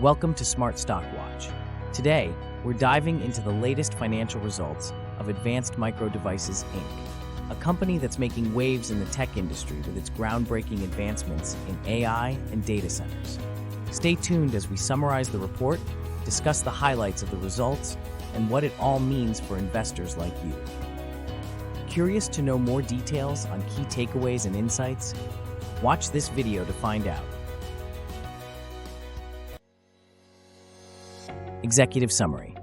Welcome to Smart Stock Watch. Today, we're diving into the latest financial results of Advanced Micro Devices, Inc., a company that's making waves in the tech industry with its groundbreaking advancements in AI and data centers. Stay tuned as we summarize the report, discuss the highlights of the results, and what it all means for investors like you. Curious to know more details on key takeaways and insights? Watch this video to find out. Executive Summary.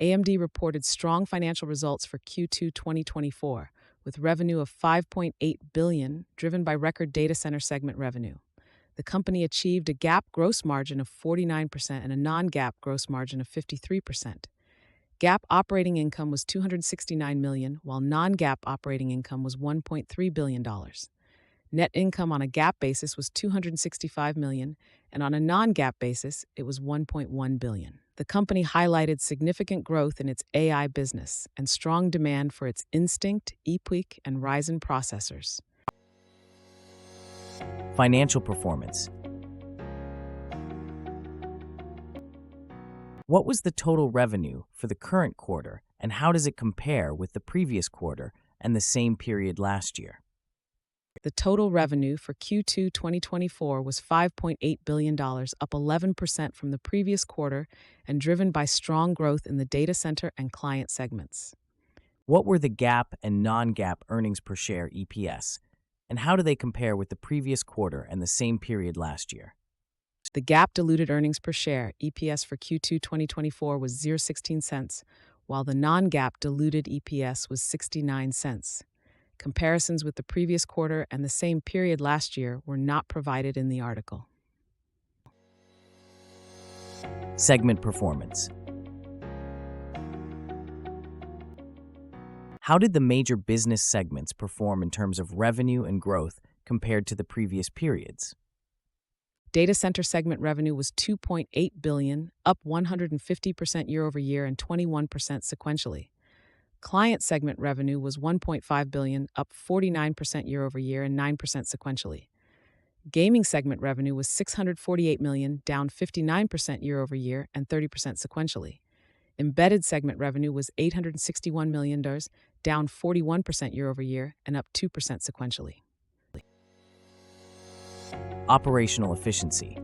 AMD reported strong financial results for Q2 2024, with revenue of $5.8 billion, driven by record data center segment revenue. The company achieved a GAAP gross margin of 49% and a non-GAAP gross margin of 53%. GAAP operating income was $269 million, while non-GAAP operating income was $1.3 billion. Net income on a GAAP basis was $265 million, and on a non-GAAP basis, it was $1.1 billion. The company highlighted significant growth in its AI business and strong demand for its Instinct, EPYC, and Ryzen processors. Financial performance. What was the total revenue for the current quarter, and how does it compare with the previous quarter and the same period last year? The total revenue for Q2 2024 was $5.8 billion, up 11% from the previous quarter and driven by strong growth in the data center and client segments. What were the GAAP and non-GAAP earnings per share (EPS), and how do they compare with the previous quarter and the same period last year? The GAAP diluted earnings per share (EPS) for Q2 2024 was $0.16, while the non-GAAP diluted EPS was $0.69. Comparisons with the previous quarter and the same period last year were not provided in the article. Segment performance. How did the major business segments perform in terms of revenue and growth compared to the previous periods? Data center segment revenue was $2.8 billion, up 150% year-over-year and 21% sequentially. Client segment revenue was $1.5 billion, up 49% year-over-year and 9% sequentially. Gaming segment revenue was $648 million, down 59% year-over-year and 30% sequentially. Embedded segment revenue was $861 million, down 41% year-over-year and up 2% sequentially. Operational efficiency.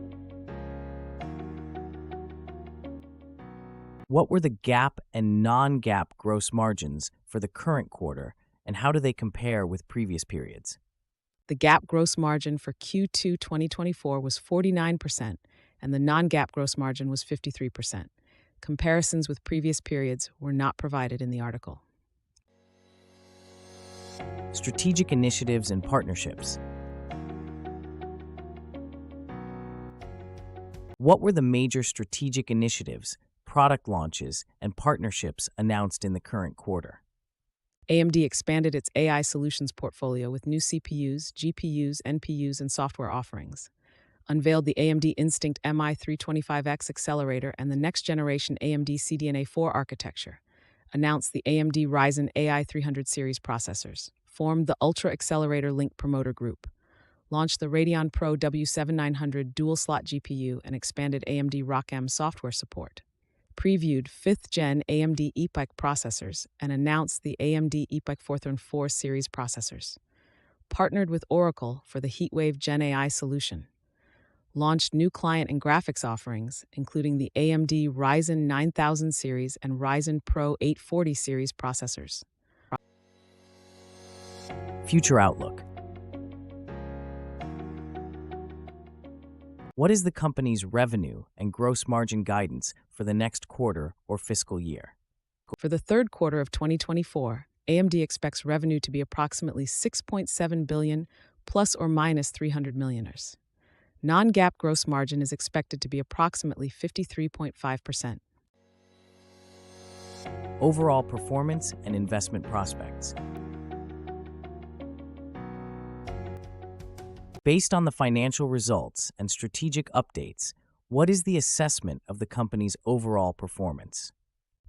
What were the GAAP and non-GAAP gross margins for the current quarter, and how do they compare with previous periods? The GAAP gross margin for Q2 2024 was 49%, and the non-GAAP gross margin was 53%. Comparisons with previous periods were not provided in the article. Strategic initiatives and partnerships. What were the major strategic initiatives, product launches, and partnerships announced in the current quarter? AMD expanded its AI solutions portfolio with new CPUs, GPUs, NPUs, and software offerings, unveiled the AMD Instinct MI325X accelerator and the next-generation AMD CDNA 4 architecture, announced the AMD Ryzen AI 300 series processors, formed the Ultra Accelerator Link Promoter Group, launched the Radeon Pro W7900 dual-slot GPU and expanded AMD ROCm software support, previewed 5th-gen AMD EPYC processors and announced the AMD EPYC 4th-4 series processors, partnered with Oracle for the HeatWave Gen AI solution, launched new client and graphics offerings, including the AMD Ryzen 9000 series and Ryzen Pro 840 series processors. Future outlook. What is the company's revenue and gross margin guidance for the next quarter or fiscal year? For the third quarter of 2024, AMD expects revenue to be approximately $6.7 billion plus or minus $300 million. Non-GAAP gross margin is expected to be approximately 53.5%. Overall performance and investment prospects. Based on the financial results and strategic updates, what is the assessment of the company's overall performance?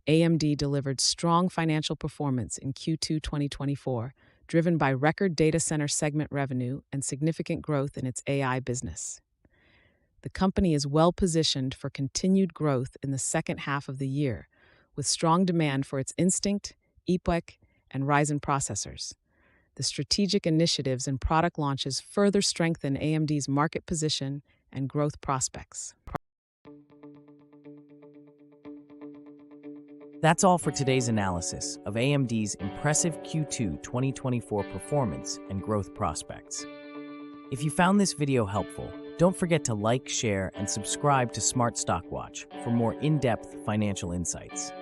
AMD delivered strong financial performance in Q2 2024, driven by record data center segment revenue and significant growth in its AI business. The company is well positioned for continued growth in the second half of the year, with strong demand for its Instinct, EPYC, and Ryzen processors. The strategic initiatives and product launches further strengthen AMD's market position and growth prospects. That's all for today's analysis of AMD's impressive Q2 2024 performance and growth prospects. If you found this video helpful, don't forget to like, share, and subscribe to Smart Stock Watch for more in-depth financial insights.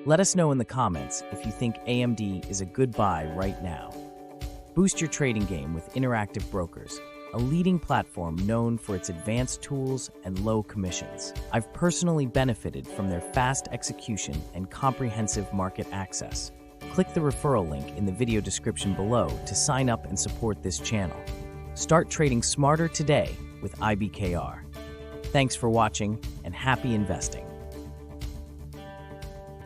Let us know in the comments if you think AMD is a good buy right now. Boost your trading game with Interactive Brokers, a leading platform known for its advanced tools and low commissions. I've personally benefited from their fast execution and comprehensive market access. Click the referral link in the video description below to sign up and support this channel. Start trading smarter today with IBKR. Thanks for watching and happy investing.